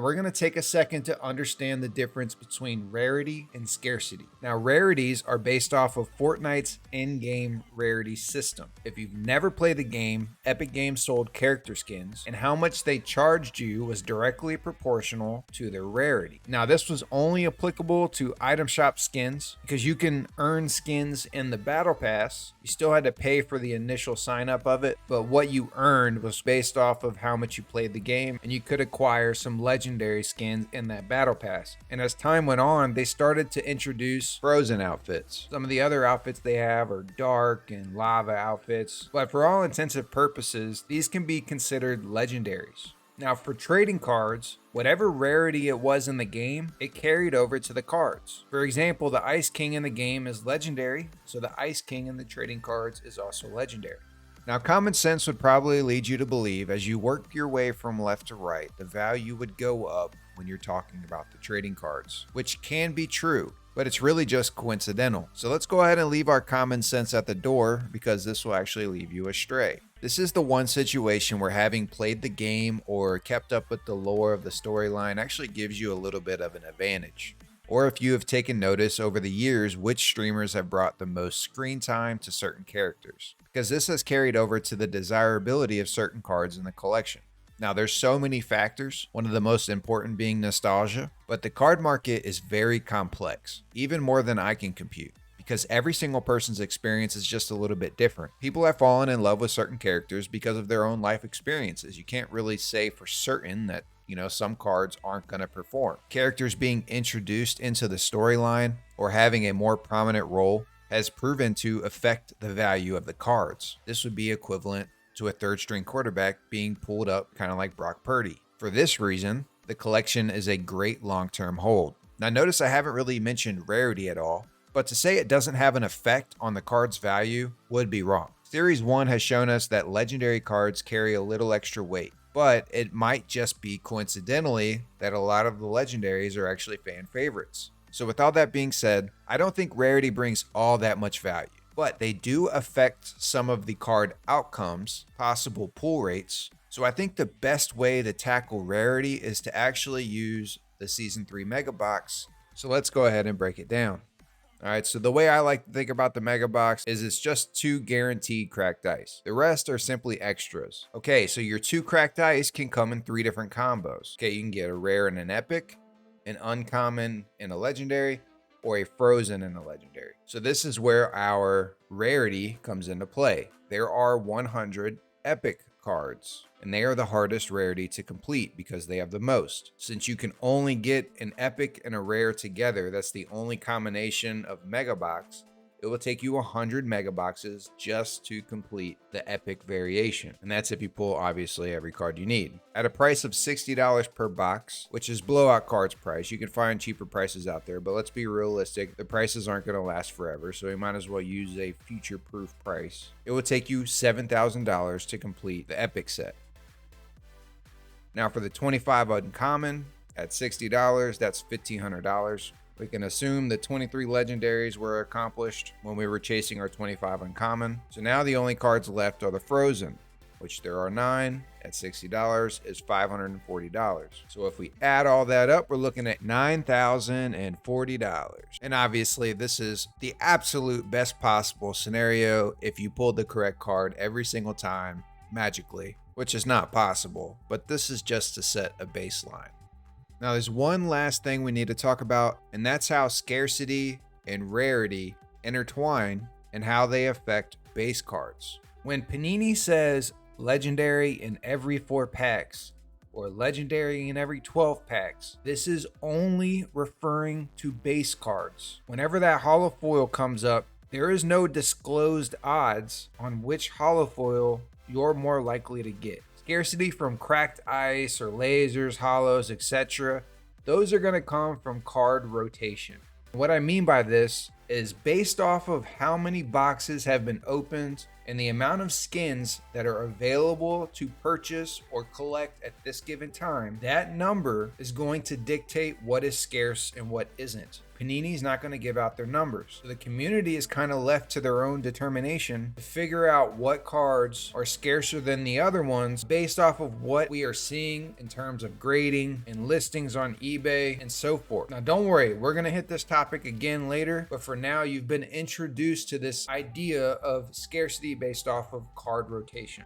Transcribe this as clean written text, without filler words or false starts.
We're going to take a second to understand the difference between rarity and scarcity. Now, rarities are based off of Fortnite's in-game rarity system. If you've never played the game, Epic Games sold character skins, and how much they charged you was directly proportional to their rarity. Now, this was only applicable to item shop skins because you can earn skins in the battle pass. You still had to pay for the initial sign up of it, but what you earned was based off of how much you played the game, and you could acquire some legendary skins in that battle pass. And as time went on, they started to introduce frozen outfits. Some of the other outfits they have are dark and lava outfits, but for all intents and purposes, these can be considered legendaries. Now, for trading cards, whatever rarity it was in the game, it carried over to the cards. For example, the Ice King in the game is legendary, so the Ice King in the trading cards is also legendary. Now, common sense would probably lead you to believe as you work your way from left to right, the value would go up when you're talking about the trading cards, which can be true, but it's really just coincidental. So let's go ahead and leave our common sense at the door because this will actually leave you astray. This is the one situation where having played the game or kept up with the lore of the storyline actually gives you a little bit of an advantage. Or if you have taken notice over the years which streamers have brought the most screen time to certain characters, because this has carried over to the desirability of certain cards in the collection. Now, there's so many factors, one of the most important being nostalgia, but the card market is very complex, even more than I can compute, because every single person's experience is just a little bit different. People have fallen in love with certain characters because of their own life experiences. You can't really say for certain that some cards aren't going to perform. Characters being introduced into the storyline or having a more prominent role has proven to affect the value of the cards. This would be equivalent to a third string quarterback being pulled up kind of like Brock Purdy. For this reason, the collection is a great long-term hold. Now notice I haven't really mentioned rarity at all, but to say it doesn't have an effect on the card's value would be wrong. Series 1 has shown us that legendary cards carry a little extra weight, but it might just be coincidentally that a lot of the legendaries are actually fan favorites. So with all that being said, I don't think rarity brings all that much value, but they do affect some of the card outcomes, possible pull rates. So I think the best way to tackle rarity is to actually use the Season 3 Mega Box. So let's go ahead and break it down. All right, so the way I like to think about the Mega Box is it's just 2 guaranteed cracked dice. The rest are simply extras. Okay, so your 2 cracked dice can come in 3 different combos. Okay, you can get a rare and an epic, an uncommon and a legendary, or a frozen and a legendary. So this is where our rarity comes into play. There are 100 epic cards, and they are the hardest rarity to complete because they have the most. Since you can only get an epic and a rare together, that's the only combination of Mega Box, it will take you 100 Mega Boxes just to complete the epic variation. And that's if you pull obviously every card you need. At a price of $60 per box, which is blowout cards price, you can find cheaper prices out there, but let's be realistic, the prices aren't going to last forever, so we might as well use a future-proof price. It will take you $7,000 to complete the epic set. Now for the 25 uncommon at $60, that's $1,500. We can assume the 23 legendaries were accomplished when we were chasing our 25 uncommon. So now the only cards left are the frozen, which there are 9 at $60 is $540. So if we add all that up, we're looking at $9,040. And obviously this is the absolute best possible scenario if you pulled the correct card every single time magically, which is not possible, but this is just to set a baseline. Now there's one last thing we need to talk about, and that's how scarcity and rarity intertwine and how they affect base cards. When Panini says legendary in every 4 packs or legendary in every 12 packs, this is only referring to base cards. Whenever that holofoil comes up, there is no disclosed odds on which holofoil you're more likely to get. Scarcity from cracked ice or lasers, hollows, etc. Those are going to come from card rotation. What I mean by this is based off of how many boxes have been opened and the amount of skins that are available to purchase or collect at this given time. That number is going to dictate what is scarce and what isn't. Panini's not going to give out their numbers. So the community is kind of left to their own determination to figure out what cards are scarcer than the other ones based off of what we are seeing in terms of grading and listings on eBay and so forth. Now, don't worry, we're going to hit this topic again later, but for now, you've been introduced to this idea of scarcity based off of card rotation.